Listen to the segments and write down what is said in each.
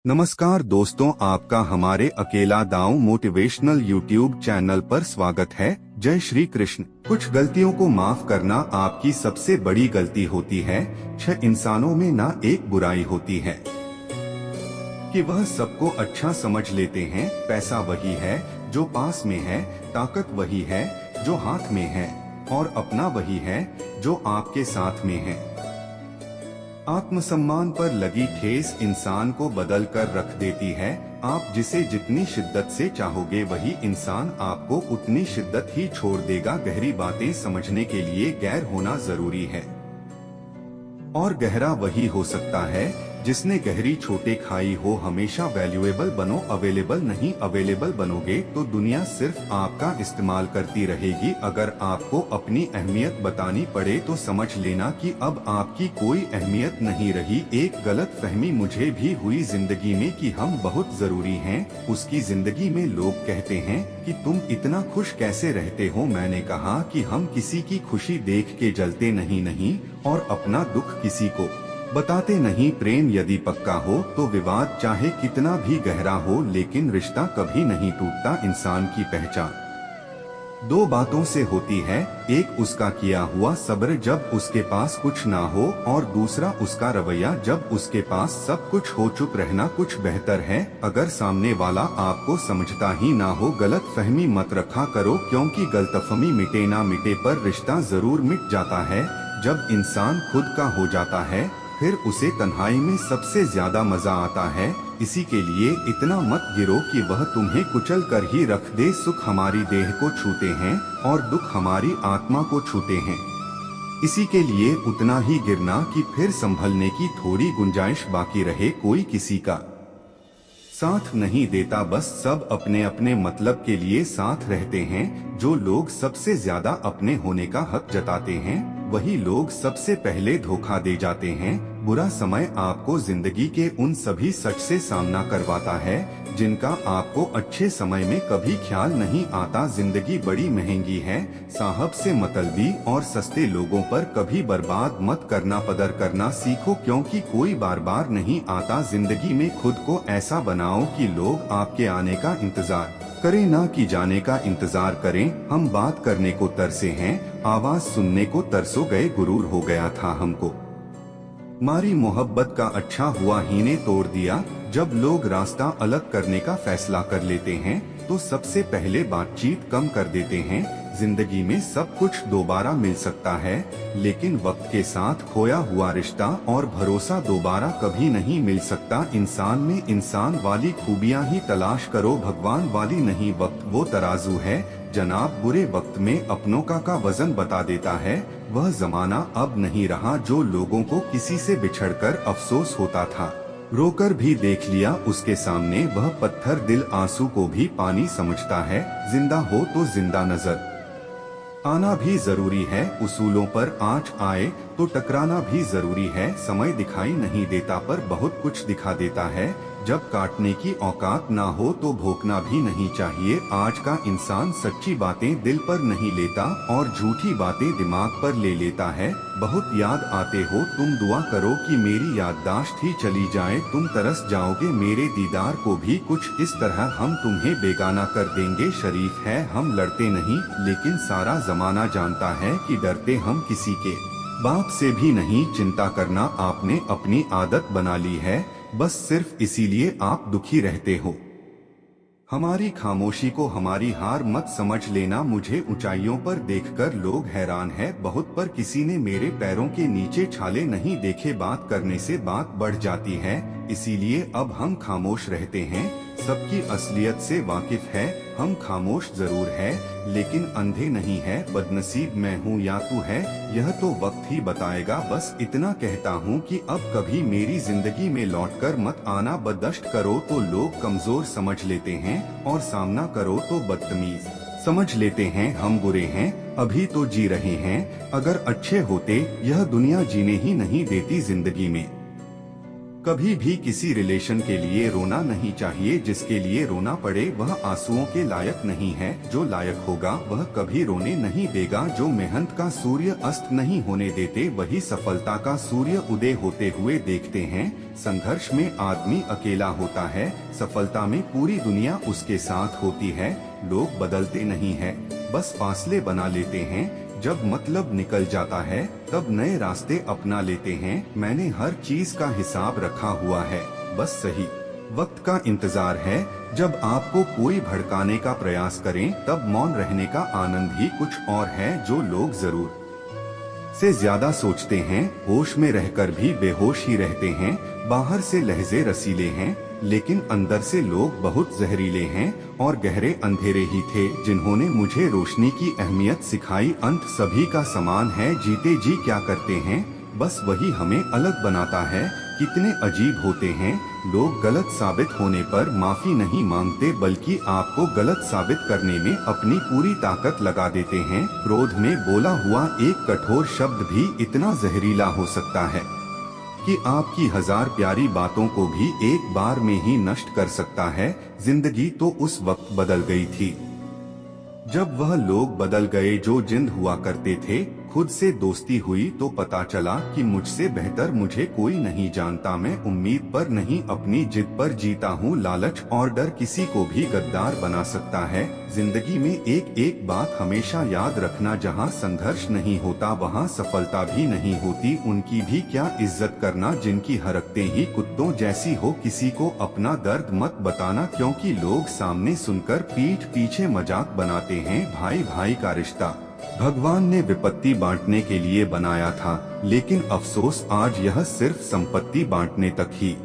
नमस्कार दोस्तों, आपका हमारे अकेला दांव मोटिवेशनल यूट्यूब चैनल पर स्वागत है। जय श्री कृष्ण। कुछ गलतियों को माफ करना आपकी सबसे बड़ी गलती होती है। 6 इंसानों में ना एक बुराई होती है कि वह सबको अच्छा समझ लेते हैं। पैसा वही है जो पास में है, ताकत वही है जो हाथ में है, और अपना वही है जो आपके साथ में है। आत्मसम्मान पर लगी ठेस इंसान को बदल कर रख देती है। आप जिसे जितनी शिद्दत से चाहोगे वही इंसान आपको उतनी शिद्दत ही छोड़ देगा। गहरी बातें समझने के लिए गैर होना जरूरी है, और गहरा वही हो सकता है जिसने गहरी छोटे खाई हो। हमेशा वैल्यूएबल बनो, अवेलेबल नहीं। अवेलेबल बनोगे तो दुनिया सिर्फ आपका इस्तेमाल करती रहेगी। अगर आपको अपनी अहमियत बतानी पड़े तो समझ लेना कि अब आपकी कोई अहमियत नहीं रही। एक गलत फहमी मुझे भी हुई जिंदगी में कि हम बहुत जरूरी हैं। उसकी जिंदगी में लोग कहते हैं कि तुम इतना खुश कैसे रहते हो। मैंने कहा कि हम किसी की खुशी देख के जलते नहीं, और अपना दुख किसी को बताते नहीं। प्रेम यदि पक्का हो तो विवाद चाहे कितना भी गहरा हो, लेकिन रिश्ता कभी नहीं टूटता। इंसान की पहचान 2 बातों से होती है। एक उसका किया हुआ सब्र जब उसके पास कुछ ना हो, और दूसरा उसका रवैया जब उसके पास सब कुछ हो। चुप रहना कुछ बेहतर है अगर सामने वाला आपको समझता ही ना हो। गलत फहमी मत रखा करो, क्योंकि गलतफहमी मिटे ना मिटे पर रिश्ता जरूर मिट जाता है। जब इंसान खुद का हो जाता है फिर उसे तन्हाई में सबसे ज्यादा मजा आता है। इसी के लिए इतना मत गिरो कि वह तुम्हें कुचल कर ही रख दे। सुख हमारी देह को छूते हैं और दुख हमारी आत्मा को छूते हैं। इसी के लिए उतना ही गिरना कि फिर संभलने की थोड़ी गुंजाइश बाकी रहे। कोई किसी का साथ नहीं देता, बस सब अपने अपने मतलब के लिए साथ रहते हैं। जो लोग सबसे ज्यादा अपने होने का हक जताते हैं वही लोग सबसे पहले धोखा दे जाते हैं। बुरा समय आपको जिंदगी के उन सभी सच से सामना करवाता है जिनका आपको अच्छे समय में कभी ख्याल नहीं आता। जिंदगी बड़ी महंगी है, साहब से मतलबी और सस्ते लोगों पर कभी बर्बाद मत करना। कदर करना सीखो, क्योंकि कोई बार बार नहीं आता। जिंदगी में खुद को ऐसा बनाओ कि लोग आपके आने का इंतजार करें, ना कि जाने का इंतजार करें। हम बात करने को तरसे हैं, आवाज सुनने को तरसो गए। गुरूर हो गया था हमको, मारी मोहब्बत का अच्छा हुआ ही ने तोड़ दिया। जब लोग रास्ता अलग करने का फैसला कर लेते हैं तो सबसे पहले बातचीत कम कर देते हैं। जिंदगी में सब कुछ दोबारा मिल सकता है, लेकिन वक्त के साथ खोया हुआ रिश्ता और भरोसा दोबारा कभी नहीं मिल सकता। इंसान में इंसान वाली खूबियां ही तलाश करो, भगवान वाली नहीं। वक्त वो तराजू है जनाब, बुरे वक्त में अपनों का वजन बता देता है। वह जमाना अब नहीं रहा जो लोगों को किसी से बिछड़कर अफसोस होता था। रोकर भी देख लिया उसके सामने वह पत्थर, दिल आंसू को भी पानी समझता है। जिंदा हो तो जिंदा नजर आना भी जरूरी है। उसूलों पर आँच आए तो टकराना भी जरूरी है। समय दिखाई नहीं देता पर बहुत कुछ दिखा देता है। जब काटने की औकात ना हो तो भोंकना भी नहीं चाहिए। आज का इंसान सच्ची बातें दिल पर नहीं लेता और झूठी बातें दिमाग पर ले लेता है। बहुत याद आते हो तुम, दुआ करो कि मेरी याददाश्त ही चली जाए। तुम तरस जाओगे मेरे दीदार को भी, कुछ इस तरह हम तुम्हें बेगाना कर देंगे। शरीफ है हम लड़ते नहीं, लेकिन सारा जमाना जानता है कि डरते हम किसी के बाप से भी नहीं। चिंता करना आपने अपनी आदत बना ली है, बस सिर्फ इसीलिए आप दुखी रहते हो। हमारी खामोशी को हमारी हार मत समझ लेना। मुझे ऊंचाइयों पर देखकर लोग हैरान है बहुत, पर किसी ने मेरे पैरों के नीचे छाले नहीं देखे। बात करने से बात बढ़ जाती है, इसीलिए अब हम खामोश रहते हैं। सबकी असलियत से वाकिफ है, हम खामोश जरूर है लेकिन अंधे नहीं है। बदनसीब मैं हूँ या तू है, यह तो वक्त ही बताएगा। बस इतना कहता हूँ कि अब कभी मेरी जिंदगी में लौटकर मत आना। बर्दाश्त करो तो लोग कमजोर समझ लेते हैं, और सामना करो तो बदतमीज समझ लेते हैं। हम बुरे हैं अभी तो जी रहे हैं, अगर अच्छे होते यह दुनिया जीने ही नहीं देती। जिंदगी में कभी भी किसी रिलेशन के लिए रोना नहीं चाहिए। जिसके लिए रोना पड़े वह आंसुओं के लायक नहीं है। जो लायक होगा वह कभी रोने नहीं देगा। जो मेहनत का सूर्य अस्त नहीं होने देते वही सफलता का सूर्य उदय होते हुए देखते हैं। संघर्ष में आदमी अकेला होता है, सफलता में पूरी दुनिया उसके साथ होती है। लोग बदलते नहीं हैं, बस फासले बना लेते हैं। जब मतलब निकल जाता है तब नए रास्ते अपना लेते हैं। मैंने हर चीज का हिसाब रखा हुआ है, बस सही वक्त का इंतजार है। जब आपको कोई भड़काने का प्रयास करें तब मौन रहने का आनंद ही कुछ और है। जो लोग जरूर से ज्यादा सोचते हैं, होश में रहकर भी बेहोश ही रहते हैं। बाहर से लहजे रसीले हैं, लेकिन अंदर से लोग बहुत जहरीले हैं। और गहरे अंधेरे ही थे जिन्होंने मुझे रोशनी की अहमियत सिखाई। अंत सभी का समान है, जीते जी क्या करते हैं, बस वही हमें अलग बनाता है। कितने अजीब होते हैं लोग, गलत साबित होने पर माफी नहीं मांगते बल्कि आपको गलत साबित करने में अपनी पूरी ताकत लगा देते हैं। क्रोध में बोला हुआ एक कठोर शब्द भी इतना जहरीला हो सकता है कि आपकी 1000 प्यारी बातों को भी एक बार में ही नष्ट कर सकता है। जिंदगी तो उस वक्त बदल गई थी जब वह लोग बदल गए जो जिंद हुआ करते थे। खुद से दोस्ती हुई तो पता चला कि मुझसे बेहतर मुझे कोई नहीं जानता। मैं उम्मीद पर नहीं अपनी जिद पर जीता हूँ। लालच और डर किसी को भी गद्दार बना सकता है। जिंदगी में एक एक बात हमेशा याद रखना, जहाँ संघर्ष नहीं होता वहाँ सफलता भी नहीं होती। उनकी भी क्या इज्जत करना जिनकी हरकतें ही कुत्तों जैसी हो। किसी को अपना दर्द मत बताना, क्योंकि लोग सामने सुनकर पीठ पीछे मजाक बनाते हैं। भाई भाई का रिश्ता भगवान ने विपत्ति बांटने के लिए बनाया था, लेकिन अफसोस आज यह सिर्फ संपत्ति बांटने तक ही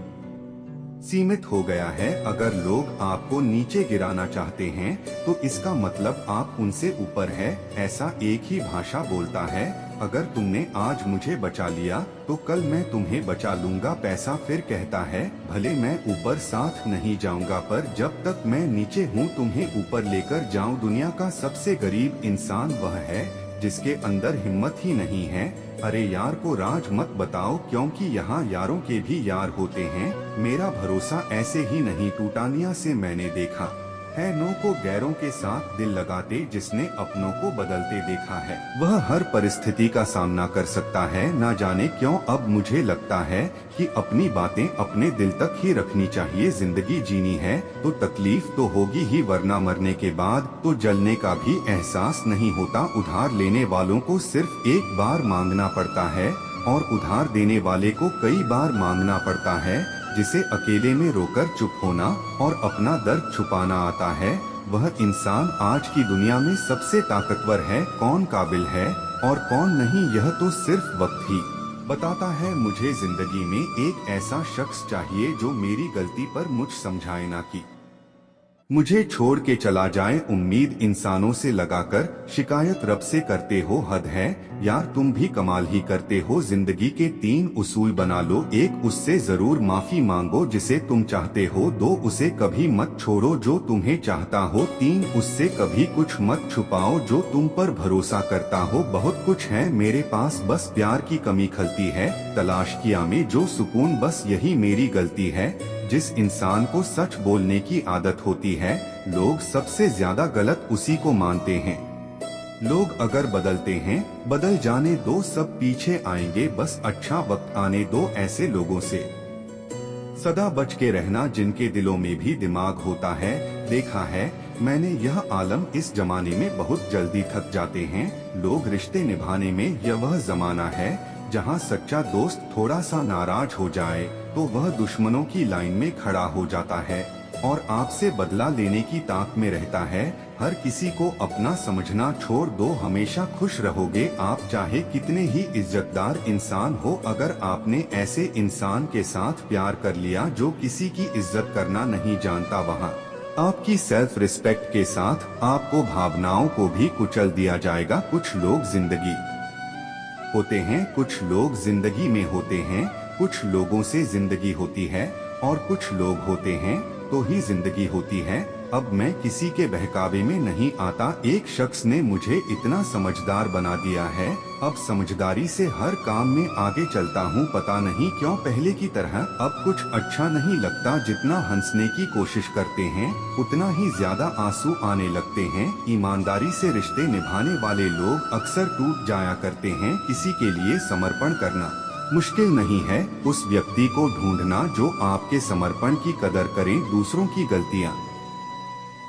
सीमित हो गया है। अगर लोग आपको नीचे गिराना चाहते हैं तो इसका मतलब आप उनसे ऊपर है। ऐसा एक ही भाषा बोलता है, अगर तुमने आज मुझे बचा लिया तो कल मैं तुम्हें बचा लूंगा। पैसा फिर कहता है, भले मैं ऊपर साथ नहीं जाऊंगा पर जब तक मैं नीचे हूँ तुम्हें ऊपर लेकर जाऊं। दुनिया का सबसे गरीब इंसान वह है जिसके अंदर हिम्मत ही नहीं है। अरे यार को राज मत बताओ, क्योंकि यहाँ यारों के भी यार होते हैं। मेरा भरोसा ऐसे ही नहीं टूटानिया से मैंने देखा है। नो को गैरों के साथ दिल लगाते जिसने अपनों को बदलते देखा है, वह हर परिस्थिति का सामना कर सकता है। ना जाने क्यों अब मुझे लगता है कि अपनी बातें अपने दिल तक ही रखनी चाहिए। जिंदगी जीनी है तो तकलीफ तो होगी ही, वरना मरने के बाद तो जलने का भी एहसास नहीं होता। उधार लेने वालों को सिर्फ एक बार मांगना पड़ता है और उधार देने वाले को कई बार मांगना पड़ता है। जिसे अकेले में रोकर चुप होना और अपना दर्द छुपाना आता है, वह इंसान आज की दुनिया में सबसे ताकतवर है। कौन काबिल है और कौन नहीं यह तो सिर्फ वक्त ही बताता है। मुझे जिंदगी में एक ऐसा शख्स चाहिए जो मेरी गलती पर मुझ समझाए ना कि मुझे छोड़ के चला जाए। उम्मीद इंसानों से लगाकर शिकायत रब से करते हो, हद है यार तुम भी कमाल ही करते हो। जिंदगी के 3 उसूल बना लो, एक उससे जरूर माफी मांगो जिसे तुम चाहते हो, 2 उसे कभी मत छोड़ो जो तुम्हें चाहता हो, 3 उससे कभी कुछ मत छुपाओ जो तुम पर भरोसा करता हो। बहुत कुछ है मेरे पास, बस प्यार की कमी खलती है। तलाश किया में जो सुकून, बस यही मेरी गलती है। जिस इंसान को सच बोलने की आदत होती है, लोग सबसे ज्यादा गलत उसी को मानते हैं। लोग अगर बदलते हैं, बदल जाने दो, सब पीछे आएंगे, बस अच्छा वक्त आने दो। ऐसे लोगों से सदा बच के रहना जिनके दिलों में भी दिमाग होता है। देखा है मैंने यह आलम, इस जमाने में बहुत जल्दी थक जाते हैं लोग रिश्ते निभाने में। यह वह जमाना है जहां सच्चा दोस्त थोड़ा सा नाराज हो जाए तो वह दुश्मनों की लाइन में खड़ा हो जाता है और आपसे बदला लेने की ताक में रहता है। हर किसी को अपना समझना छोड़ दो, हमेशा खुश रहोगे आप चाहे कितने ही इज्जतदार इंसान हो। अगर आपने ऐसे इंसान के साथ प्यार कर लिया जो किसी की इज्जत करना नहीं जानता, वहाँ आपकी सेल्फ रिस्पेक्ट के साथ आपको भावनाओं को भी कुचल दिया जाएगा। कुछ लोग जिंदगी होते हैं, कुछ लोग जिंदगी में होते हैं, कुछ लोगों से जिंदगी होती है और कुछ लोग होते हैं तो ही जिंदगी होती है। अब मैं किसी के बहकावे में नहीं आता। एक शख्स ने मुझे इतना समझदार बना दिया है, अब समझदारी से हर काम में आगे चलता हूँ। पता नहीं क्यों पहले की तरह अब कुछ अच्छा नहीं लगता। जितना हंसने की कोशिश करते हैं उतना ही ज्यादा आंसू आने लगते हैं। ईमानदारी से रिश्ते निभाने वाले लोग अक्सर टूट जाया करते हैं। किसी के लिए समर्पण करना मुश्किल नहीं है, उस व्यक्ति को ढूंढना जो आपके समर्पण की कदर करे। दूसरों की गलतियाँ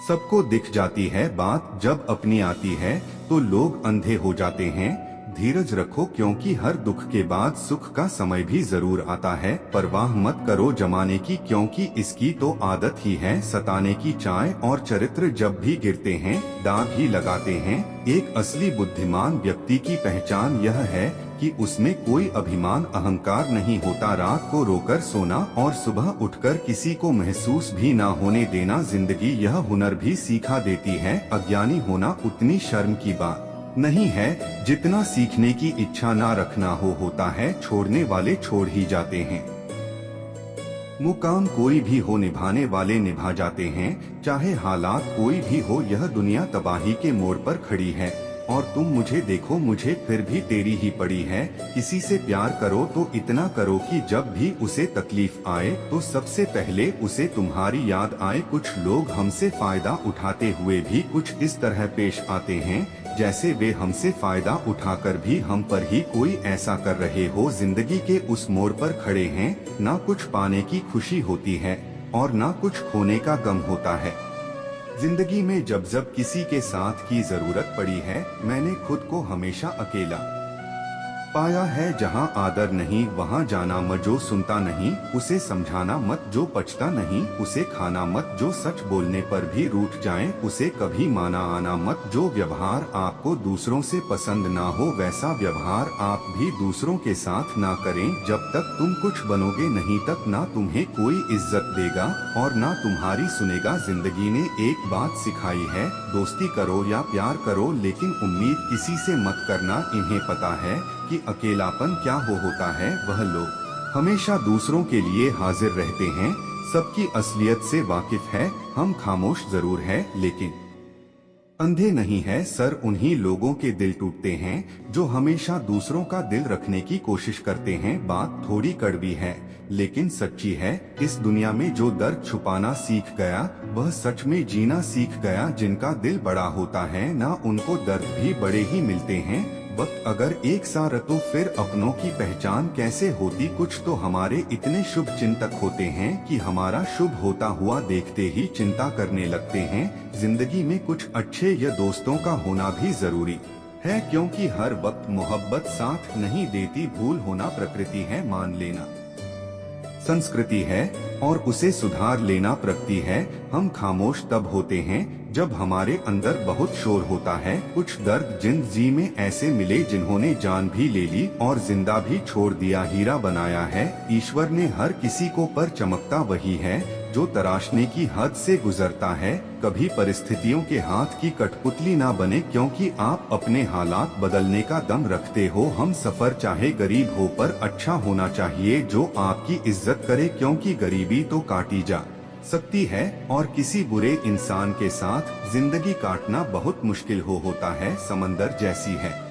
सबको दिख जाती है, बात जब अपनी आती है तो लोग अंधे हो जाते हैं। धीरज रखो, क्योंकि हर दुख के बाद सुख का समय भी जरूर आता है। परवाह मत करो जमाने की, क्योंकि इसकी तो आदत ही है सताने की। चाय और चरित्र जब भी गिरते हैं दाग ही लगाते हैं। एक असली बुद्धिमान व्यक्ति की पहचान यह है कि उसमें कोई अभिमान अहंकार नहीं होता। रात को रोकर सोना और सुबह उठकर किसी को महसूस भी ना होने देना। जिंदगी यह हुनर भी सिखा देती है। अज्ञानी होना उतनी शर्म की बात नहीं है जितना सीखने की इच्छा ना रखना होता है। छोड़ने वाले छोड़ ही जाते हैं। मुकाम कोई भी हो निभाने वाले निभा जाते हैं, चाहे हालात कोई भी हो। यह दुनिया तबाही के मोड़ पर खड़ी है और तुम मुझे देखो मुझे फिर भी तेरी ही पड़ी है। किसी से प्यार करो तो इतना करो कि जब भी उसे तकलीफ आए तो सबसे पहले उसे तुम्हारी याद आए। कुछ लोग हमसे फायदा उठाते हुए भी कुछ इस तरह पेश आते हैं जैसे वे हमसे फायदा उठाकर भी हम पर ही कोई ऐसा कर रहे हो। जिंदगी के उस मोड़ पर खड़े हैं, ना कुछ पाने की खुशी होती है और ना कुछ खोने का गम होता है। जिंदगी में जब जब किसी के साथ की जरूरत पड़ी है, मैंने खुद को हमेशा अकेला पाया है। जहाँ आदर नहीं वहाँ जाना मत। जो सुनता नहीं उसे समझाना मत। जो पचता नहीं उसे खाना मत। जो सच बोलने पर भी रूठ जाए उसे कभी माना आना मत। जो व्यवहार आपको दूसरों से पसंद ना हो वैसा व्यवहार आप भी दूसरों के साथ ना करें। जब तक तुम कुछ बनोगे नहीं तक ना तुम्हें कोई इज्जत देगा और ना तुम्हारी सुनेगा। जिंदगी ने एक बात सिखाई है, दोस्ती करो या प्यार करो लेकिन उम्मीद किसी से मत करना। इन्हें पता है कि अकेलापन क्या होता है। वह लोग हमेशा दूसरों के लिए हाजिर रहते हैं, सबकी असलियत से वाकिफ है। हम खामोश जरूर है लेकिन अंधे नहीं है। सर उन्हीं लोगों के दिल टूटते हैं जो हमेशा दूसरों का दिल रखने की कोशिश करते हैं। बात थोड़ी कड़वी है लेकिन सच्ची है। इस दुनिया में जो दर्द छुपाना सीख गया वह सच में जीना सीख गया। जिनका दिल बड़ा होता है ना उनको दर्द भी बड़े ही मिलते हैं। वक्त अगर एक सा तो फिर अपनों की पहचान कैसे होती। कुछ तो हमारे इतने शुभ चिंतक होते हैं कि हमारा शुभ होता हुआ देखते ही चिंता करने लगते हैं। जिंदगी में कुछ अच्छे या दोस्तों का होना भी जरूरी है, क्योंकि हर वक्त मोहब्बत साथ नहीं देती। भूल होना प्रकृति है, मान लेना संस्कृति है और उसे सुधार लेना प्रगति है। हम खामोश तब होते हैं जब हमारे अंदर बहुत शोर होता है। कुछ दर्द जिंदगी में ऐसे मिले जिन्होंने जान भी ले ली और जिंदा भी छोड़ दिया। हीरा बनाया है ईश्वर ने हर किसी को, पर चमकता वही है जो तराशने की हद से गुजरता है। कभी परिस्थितियों के हाथ की कठपुतली ना बने, क्योंकि आप अपने हालात बदलने का दम रखते हो। हम सफर चाहे गरीब हो पर अच्छा होना चाहिए जो आपकी इज्जत करे, क्योंकि गरीबी तो काटी जा सकती है और किसी बुरे इंसान के साथ जिंदगी काटना बहुत मुश्किल होता है। समंदर जैसी है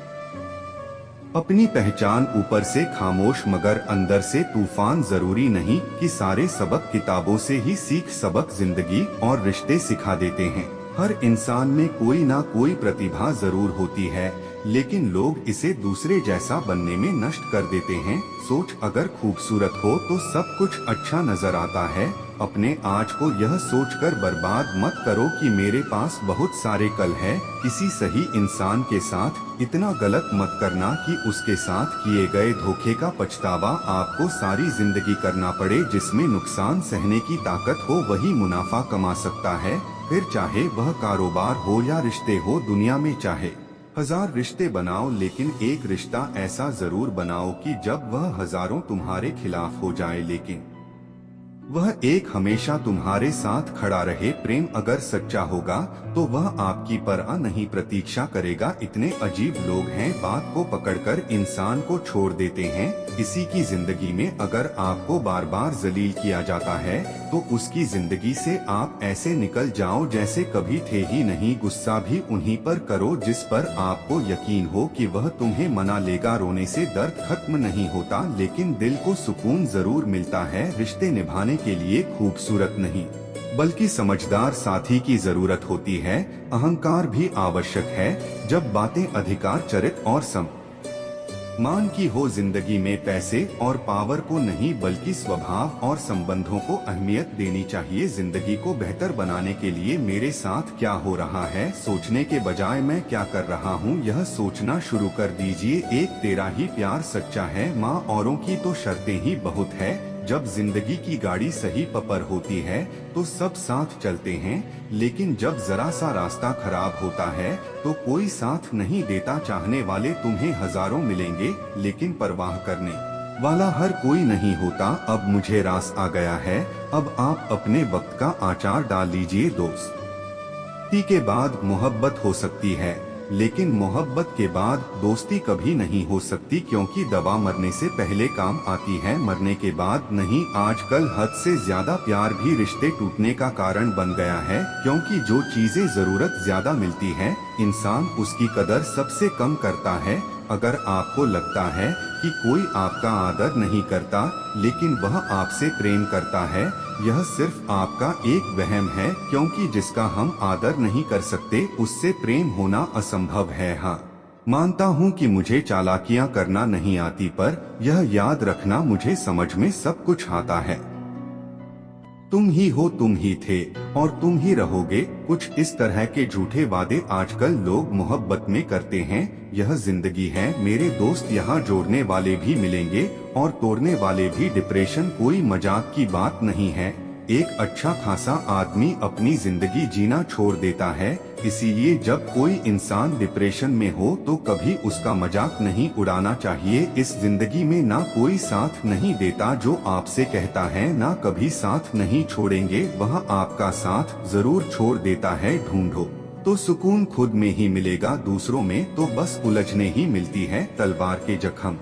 अपनी पहचान, ऊपर से खामोश मगर अंदर से तूफान। जरूरी नहीं कि सारे सबक किताबों से ही सीख, सबक जिंदगी और रिश्ते सिखा देते हैं। हर इंसान में कोई ना कोई प्रतिभा जरूर होती है लेकिन लोग इसे दूसरे जैसा बनने में नष्ट कर देते हैं। सोच अगर खूबसूरत हो तो सब कुछ अच्छा नजर आता है। अपने आज को यह सोचकर बर्बाद मत करो कि मेरे पास बहुत सारे कल है। किसी सही इंसान के साथ इतना गलत मत करना कि उसके साथ किए गए धोखे का पछतावा आपको सारी जिंदगी करना पड़े। जिसमें नुकसान सहने की ताकत हो वही मुनाफा कमा सकता है। फिर चाहे वह कारोबार हो या रिश्ते हो, दुनिया में चाहे 1000 रिश्ते बनाओ लेकिन एक रिश्ता ऐसा जरूर बनाओ कि जब वह हजारों तुम्हारे खिलाफ हो जाए लेकिन वह एक हमेशा तुम्हारे साथ खड़ा रहे। प्रेम अगर सच्चा होगा तो वह आपकी परवाह नहीं प्रतीक्षा करेगा। इतने अजीब लोग हैं बात को पकड़कर इंसान को छोड़ देते हैं। किसी की जिंदगी में अगर आपको बार बार जलील किया जाता है तो उसकी जिंदगी से आप ऐसे निकल जाओ जैसे कभी थे ही नहीं। गुस्सा भी उन्हीं पर करो जिस पर आपको यकीन हो कि वह तुम्हें मना लेगा। रोने से दर्द खत्म नहीं होता, लेकिन दिल को सुकून जरूर मिलता है। रिश्ते निभाने के लिए खूबसूरत नहीं बल्कि समझदार साथी की जरूरत होती है। अहंकार भी आवश्यक है जब बातें अधिकार, चरित्र और सम्मान की हो। जिंदगी में पैसे और पावर को नहीं बल्कि स्वभाव और संबंधों को अहमियत देनी चाहिए। जिंदगी को बेहतर बनाने के लिए मेरे साथ क्या हो रहा है सोचने के बजाय मैं क्या कर रहा हूँ यह सोचना शुरू कर दीजिए। एक तेरा ही प्यार सच्चा है माँ, औरों की तो शर्तें ही बहुत है। जब जिंदगी की गाड़ी सही पपर होती है तो सब साथ चलते हैं, लेकिन जब जरा सा रास्ता खराब होता है तो कोई साथ नहीं देता। चाहने वाले तुम्हें हजारों मिलेंगे, लेकिन परवाह करने वाला हर कोई नहीं होता। अब मुझे रास आ गया है, अब आप अपने वक्त का आचार डाल लीजिए। दोस्ती के बाद मोहब्बत हो सकती है, लेकिन मोहब्बत के बाद दोस्ती कभी नहीं हो सकती, क्योंकि दवा मरने से पहले काम आती है, मरने के बाद नहीं। आजकल हद से ज्यादा प्यार भी रिश्ते टूटने का कारण बन गया है, क्योंकि जो चीजें जरूरत ज्यादा मिलती है इंसान उसकी कदर सबसे कम करता है। अगर आपको लगता है कि कोई आपका आदर नहीं करता लेकिन वह आपसे प्रेम करता है, यह सिर्फ आपका एक वहम है, क्योंकि जिसका हम आदर नहीं कर सकते उससे प्रेम होना असंभव है। हाँ, मानता हूँ कि मुझे चालाकियाँ करना नहीं आती, पर यह याद रखना मुझे समझ में सब कुछ आता है। तुम ही हो, तुम ही थे और तुम ही रहोगे। कुछ इस तरह के झूठे वादे आजकल लोग मोहब्बत में करते हैं। यह जिंदगी है मेरे दोस्त, यहाँ जोड़ने वाले भी मिलेंगे और तोड़ने वाले भी। डिप्रेशन कोई मजाक की बात नहीं है। एक अच्छा खासा आदमी अपनी जिंदगी जीना छोड़ देता है, इसीलिए जब कोई इंसान डिप्रेशन में हो तो कभी उसका मजाक नहीं उड़ाना चाहिए। इस जिंदगी में ना कोई साथ नहीं देता जो आपसे कहता है ना कभी साथ नहीं छोड़ेंगे, वह आपका साथ जरूर छोड़ देता है। ढूंढो तो सुकून खुद में ही मिलेगा, दूसरों में तो बस उलझने ही मिलती है। तलवार के जख्म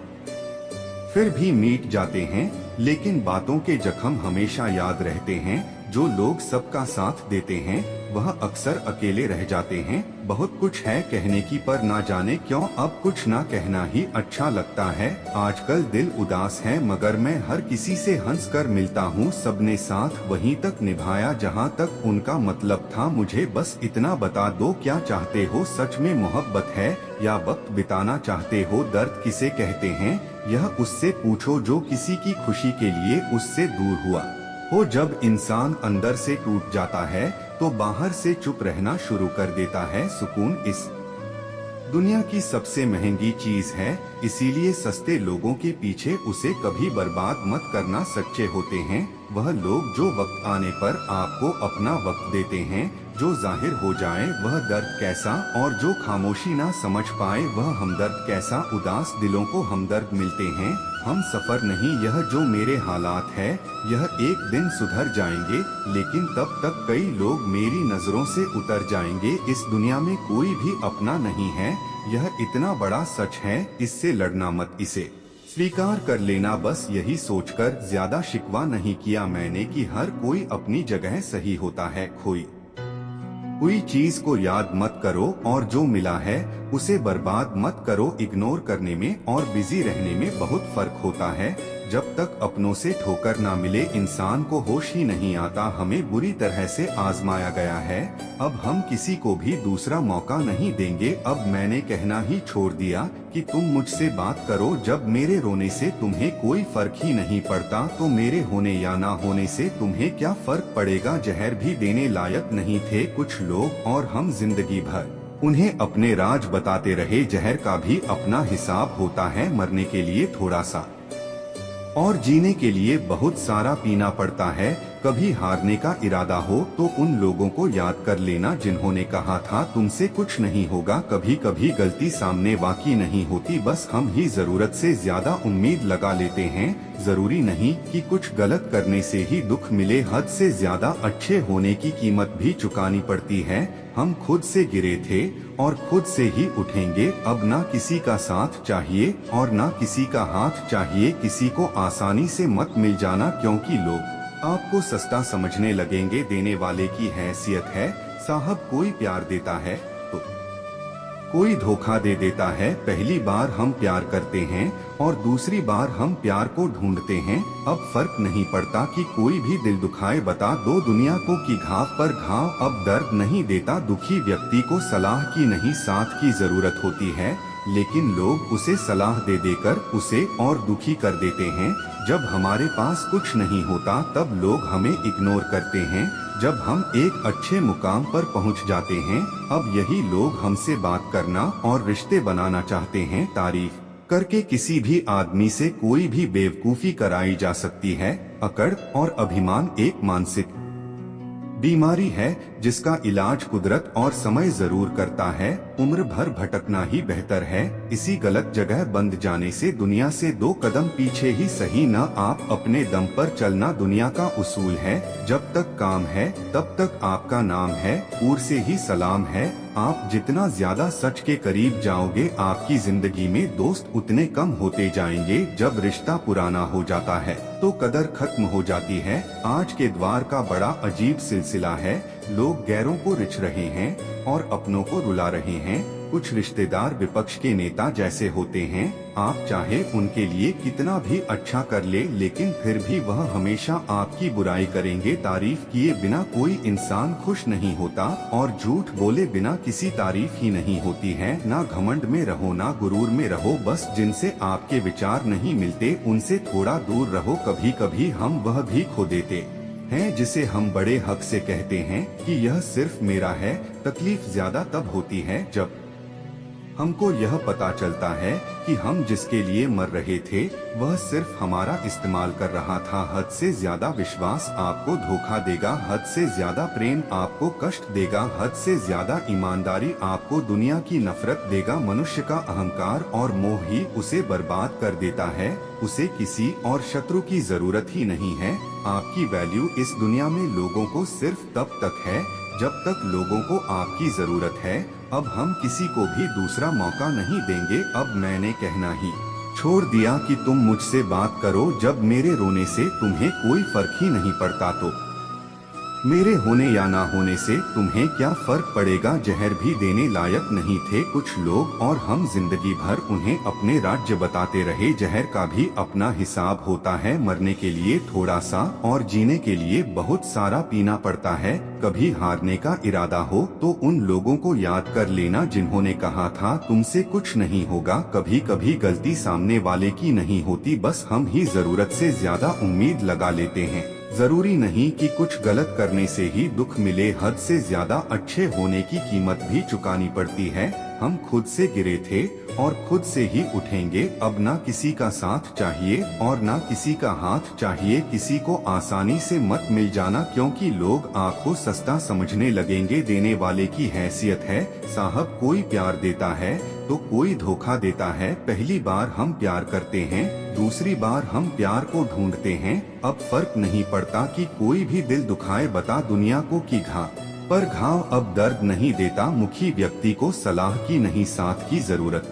फिर भी मिट जाते हैं, लेकिन बातों के जख्म हमेशा याद रहते हैं। जो लोग सबका साथ देते हैं वह अक्सर अकेले रह जाते हैं। बहुत कुछ है कहने की, पर ना जाने क्यों अब कुछ ना कहना ही अच्छा लगता है। आजकल दिल उदास है, मगर मैं हर किसी से हंस कर मिलता हूँ। सबने साथ वहीं तक निभाया जहाँ तक उनका मतलब था। मुझे बस इतना बता दो, क्या चाहते हो? सच में मोहब्बत है या वक्त बिताना चाहते हो? दर्द किसे कहते हैं यह उससे पूछो जो किसी की खुशी के लिए उससे दूर हुआ हो। जब इंसान अंदर से टूट जाता है तो बाहर से चुप रहना शुरू कर देता है। सुकून इस दुनिया की सबसे महंगी चीज है, इसीलिए सस्ते लोगों के पीछे उसे कभी बर्बाद मत करना। सच्चे होते हैं वह लोग जो वक्त आने पर आपको अपना वक्त देते हैं। जो जाहिर हो जाए वह दर्द कैसा, और जो खामोशी ना समझ पाए वह हमदर्द कैसा। उदास दिलों को हमदर्द मिलते हैं, हम सफर नहीं। यह जो मेरे हालात है यह एक दिन सुधर जाएंगे, लेकिन तब तक कई लोग मेरी नजरों से उतर जाएंगे। इस दुनिया में कोई भी अपना नहीं है, यह इतना बड़ा सच है। इससे लड़ना मत, इसे स्वीकार कर लेना। बस यही सोचकर ज्यादा शिकवा नहीं किया मैंने कि हर कोई अपनी जगह सही होता है। खोई हुई चीज को याद मत करो और जो मिला है उसे बर्बाद मत करो। इग्नोर करने में और बिजी रहने में बहुत फर्क होता है। जब तक अपनों से ठोकर ना मिले इंसान को होश ही नहीं आता। हमें बुरी तरह से आजमाया गया है, अब हम किसी को भी दूसरा मौका नहीं देंगे। अब मैंने कहना ही छोड़ दिया कि तुम मुझसे बात करो। जब मेरे रोने से तुम्हें कोई फर्क ही नहीं पड़ता तो मेरे होने या ना होने से तुम्हें क्या फर्क पड़ेगा। जहर भी देने लायक नहीं थे कुछ लोग और हम जिंदगी भर उन्हें अपने राज बताते रहे। जहर का भी अपना हिसाब होता है, मरने के लिए थोड़ा सा और जीने के लिए बहुत सारा पीना पड़ता है। कभी हारने का इरादा हो तो उन लोगों को याद कर लेना जिन्होंने कहा था तुमसे कुछ नहीं होगा। कभी कभी गलती सामने वाकई नहीं होती, बस हम ही जरूरत से ज्यादा उम्मीद लगा लेते हैं। जरूरी नहीं कि कुछ गलत करने से ही दुख मिले, हद से ज्यादा अच्छे होने की कीमत भी चुकानी पड़ती है। हम खुद से गिरे थे और खुद से ही उठेंगे। अब ना किसी का साथ चाहिए और ना किसी का हाथ चाहिए। किसी को आसानी से मत मिल जाना, क्योंकि लोग आपको सस्ता समझने लगेंगे। देने वाले की हैसियत है साहब, कोई प्यार देता है तो कोई धोखा दे देता है। पहली बार हम प्यार करते हैं और दूसरी बार हम प्यार को ढूंढते हैं। अब फर्क नहीं पड़ता कि कोई भी दिल दुखाए, बता दो दुनिया को कि घाव पर घाव अब दर्द नहीं देता। दुखी व्यक्ति को सलाह की नहीं साथ की जरूरत होती है, लेकिन लोग उसे सलाह दे देकर उसे और दुखी कर देते हैं। जब हमारे पास कुछ नहीं होता तब लोग हमें इग्नोर करते हैं। जब हम एक अच्छे मुकाम पर पहुंच जाते हैं, अब यही लोग हमसे बात करना और रिश्ते बनाना चाहते हैं। तारीफ करके किसी भी आदमी से कोई भी बेवकूफी कराई जा सकती है। अकड़ और अभिमान एक मानसिक बीमारी है जिसका इलाज कुदरत और समय जरूर करता है। उम्र भर भटकना ही बेहतर है। इसी गलत जगह बंद जाने से दुनिया से 2 कदम पीछे ही सही। न आप अपने दम पर चलना दुनिया का उसूल है। जब तक काम है तब तक आपका नाम है। ऊर से ही सलाम है। आप जितना ज्यादा सच के करीब जाओगे आपकी जिंदगी में दोस्त उतने कम होते जाएंगे। जब रिश्ता पुराना हो जाता है तो कदर खत्म हो जाती है। आज के द्वार का बड़ा अजीब सिलसिला है। लोग गैरों को रिझ रहे हैं और अपनों को रुला रहे हैं। कुछ रिश्तेदार विपक्ष के नेता जैसे होते हैं। आप चाहे उनके लिए कितना भी अच्छा कर ले, लेकिन फिर भी वह हमेशा आपकी बुराई करेंगे। तारीफ किए बिना कोई इंसान खुश नहीं होता और झूठ बोले बिना किसी तारीफ ही नहीं होती है। ना घमंड में रहो ना गुरूर में रहो, बस जिनसे आपके विचार नहीं मिलते उनसे थोड़ा दूर रहो। कभी कभी हम वह भी खो देते हैं जिसे हम बड़े हक से कहते हैं कि यह सिर्फ मेरा है। तकलीफ ज्यादा तब होती है जब हमको यह पता चलता है कि हम जिसके लिए मर रहे थे वह सिर्फ हमारा इस्तेमाल कर रहा था। हद से ज्यादा विश्वास आपको धोखा देगा, हद से ज्यादा प्रेम आपको कष्ट देगा, हद से ज्यादा ईमानदारी आपको दुनिया की नफरत देगा। मनुष्य का अहंकार और मोह ही उसे बर्बाद कर देता है। उसे किसी और शत्रु की जरूरत ही नहीं है। आपकी वैल्यू इस दुनिया में लोगों को सिर्फ तब तक है जब तक लोगों को आपकी जरूरत है। अब हम किसी को भी दूसरा मौका नहीं देंगे। अब मैंने कहना ही छोड़ दिया कि तुम मुझसे बात करो। जब मेरे रोने से तुम्हें कोई फर्क ही नहीं पड़ता तो मेरे होने या ना होने से तुम्हें क्या फर्क पड़ेगा। जहर भी देने लायक नहीं थे कुछ लोग और हम जिंदगी भर उन्हें अपने राज्य बताते रहे। जहर का भी अपना हिसाब होता है। मरने के लिए थोड़ा सा और जीने के लिए बहुत सारा पीना पड़ता है। कभी हारने का इरादा हो तो उन लोगों को याद कर लेना जिन्होंने कहा था तुमसे कुछ नहीं होगा। कभी कभी गलती सामने वाले की नहीं होती, बस हम ही जरूरत से ज्यादा उम्मीद लगा लेते हैं। जरूरी नहीं कि कुछ गलत करने से ही दुख मिले। हद से ज्यादा अच्छे होने की कीमत भी चुकानी पड़ती है। हम खुद से गिरे थे और खुद से ही उठेंगे। अब ना किसी का साथ चाहिए और ना किसी का हाथ चाहिए। किसी को आसानी से मत मिल जाना, क्योंकि लोग आपको सस्ता समझने लगेंगे। देने वाले की हैसियत है साहब, कोई प्यार देता है तो कोई धोखा देता है। पहली बार हम प्यार करते हैं, दूसरी बार हम प्यार को ढूंढते हैं। अब फर्क नहीं पड़ता कि कोई भी दिल दुखाए, बता दुनिया को कि घाव पर घाव अब दर्द नहीं देता। मुखी व्यक्ति को सलाह की नहीं साथ की जरूरत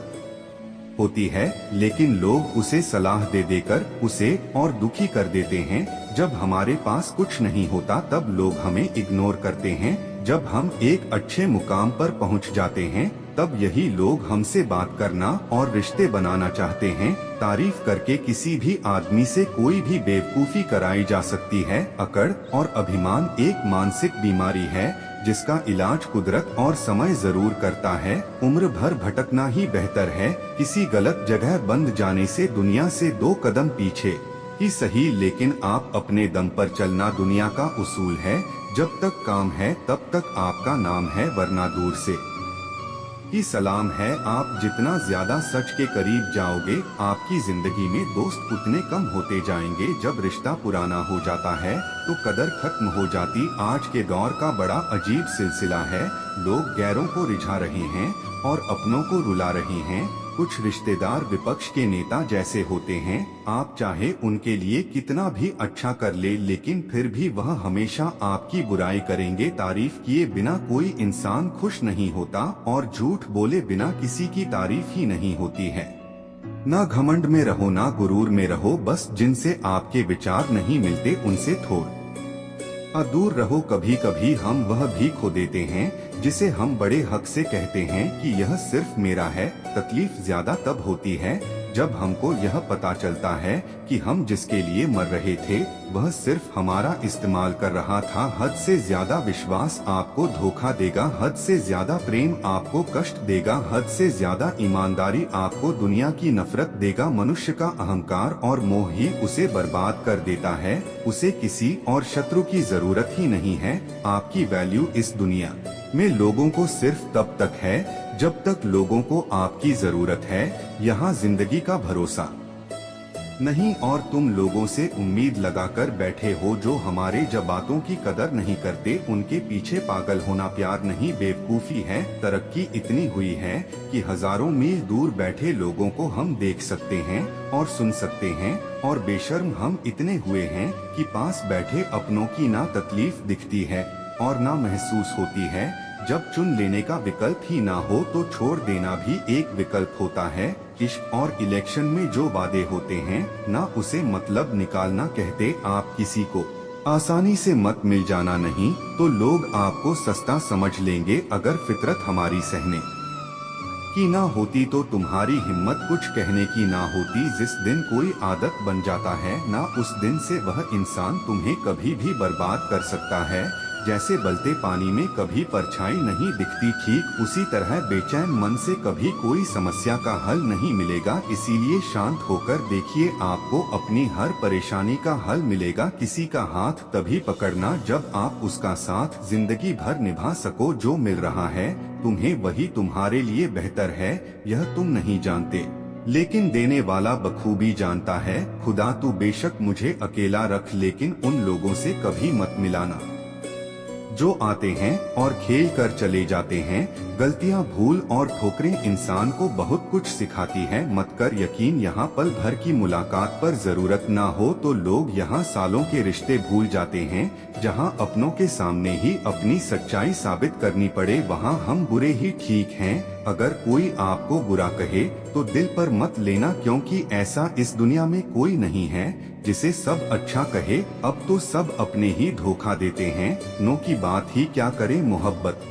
होती है, लेकिन लोग उसे सलाह दे देकर उसे और दुखी कर देते हैं। जब हमारे पास कुछ नहीं होता तब लोग हमें इग्नोर करते हैं। जब हम एक अच्छे मुकाम पर पहुंच जाते हैं तब यही लोग हमसे बात करना और रिश्ते बनाना चाहते हैं। तारीफ करके किसी भी आदमी से कोई भी बेवकूफी कराई जा सकती है। अकड़ और अभिमान एक मानसिक बीमारी है जिसका इलाज कुदरत और समय जरूर करता है। उम्र भर भटकना ही बेहतर है। किसी गलत जगह बंद जाने से दुनिया से 2 कदम पीछे ही सही, लेकिन आप अपने दम पर चलना दुनिया का उसूल है। जब तक काम है तब तक आपका नाम है, वरना दूर से ही सलाम है। आप जितना ज्यादा सच के करीब जाओगे आपकी जिंदगी में दोस्त उतने कम होते जाएंगे। जब रिश्ता पुराना हो जाता है तो कदर खत्म हो जाती। आज के दौर का बड़ा अजीब सिलसिला है। लोग गैरों को रिझा रहे हैं और अपनों को रुला रहे हैं। कुछ रिश्तेदार विपक्ष के नेता जैसे होते हैं, आप चाहे उनके लिए कितना भी अच्छा कर ले लेकिन फिर भी वह हमेशा आपकी बुराई करेंगे। तारीफ किए बिना कोई इंसान खुश नहीं होता और झूठ बोले बिना किसी की तारीफ ही नहीं होती है। ना घमंड में रहो ना गुरूर में रहो, बस जिनसे आपके विचार नहीं मिलते उनसे थोड़ा दूर रहो। कभी कभी हम वह भी खो देते हैं जिसे हम बड़े हक से कहते हैं कि यह सिर्फ मेरा है। तकलीफ ज्यादा तब होती है जब हमको यह पता चलता है कि हम जिसके लिए मर रहे थे वह सिर्फ हमारा इस्तेमाल कर रहा था। हद से ज्यादा विश्वास आपको धोखा देगा, हद से ज्यादा प्रेम आपको कष्ट देगा, हद से ज्यादा ईमानदारी आपको दुनिया की नफरत देगा। मनुष्य का अहंकार और मोह ही उसे बर्बाद कर देता है। उसे किसी और शत्रु की जरूरत ही नहीं है। आपकी वैल्यू इस दुनिया में लोगों को सिर्फ तब तक है जब तक लोगों को आपकी जरूरत है। यहाँ जिंदगी का भरोसा नहीं और तुम लोगों से उम्मीद लगाकर बैठे हो जो हमारे जज्बातों की कदर नहीं करते। उनके पीछे पागल होना प्यार नहीं बेवकूफी है। तरक्की इतनी हुई है कि हजारों मील दूर बैठे लोगों को हम देख सकते हैं और सुन सकते हैं, और बेशर्म हम इतने हुए हैं कि पास बैठे अपनों की ना तकलीफ दिखती है और ना महसूस होती है। जब चुन लेने का विकल्प ही ना हो तो छोड़ देना भी एक विकल्प होता है। इश्क और इलेक्शन में जो वादे होते हैं ना उसे मतलब निकालना कहते। आप किसी को आसानी से मत मिल जाना नहीं तो लोग आपको सस्ता समझ लेंगे। अगर फितरत हमारी सहने की ना होती तो तुम्हारी हिम्मत कुछ कहने की ना होती। जिस दिन कोई आदत बन जाता है ना उस दिन से वह इंसान तुम्हें कभी भी बर्बाद कर सकता है। जैसे बलते पानी में कभी परछाई नहीं दिखती, ठीक उसी तरह बेचैन मन से कभी कोई समस्या का हल नहीं मिलेगा। इसीलिए शांत होकर देखिए, आपको अपनी हर परेशानी का हल मिलेगा। किसी का हाथ तभी पकड़ना जब आप उसका साथ जिंदगी भर निभा सको। जो मिल रहा है तुम्हें वही तुम्हारे लिए बेहतर है, यह तुम नहीं जानते लेकिन देने वाला बखूबी जानता है। खुदा तू बेशक मुझे अकेला रख लेकिन उन लोगों से कभी मत मिलाना जो आते हैं और खेल कर चले जाते हैं। गलतियां, भूल और ठोकरें इंसान को बहुत कुछ सिखाती है। मत कर यकीन, यहाँ पल भर की मुलाकात पर जरूरत ना हो तो लोग यहाँ सालों के रिश्ते भूल जाते हैं। जहाँ अपनों के सामने ही अपनी सच्चाई साबित करनी पड़े वहाँ हम बुरे ही ठीक हैं। अगर कोई आपको बुरा कहे तो दिल पर मत लेना, क्योंकि ऐसा इस दुनिया में कोई नहीं है जिसे सब अच्छा कहे। अब तो सब अपने ही धोखा देते हैं। नो की बात ही क्या करे मोहब्बत।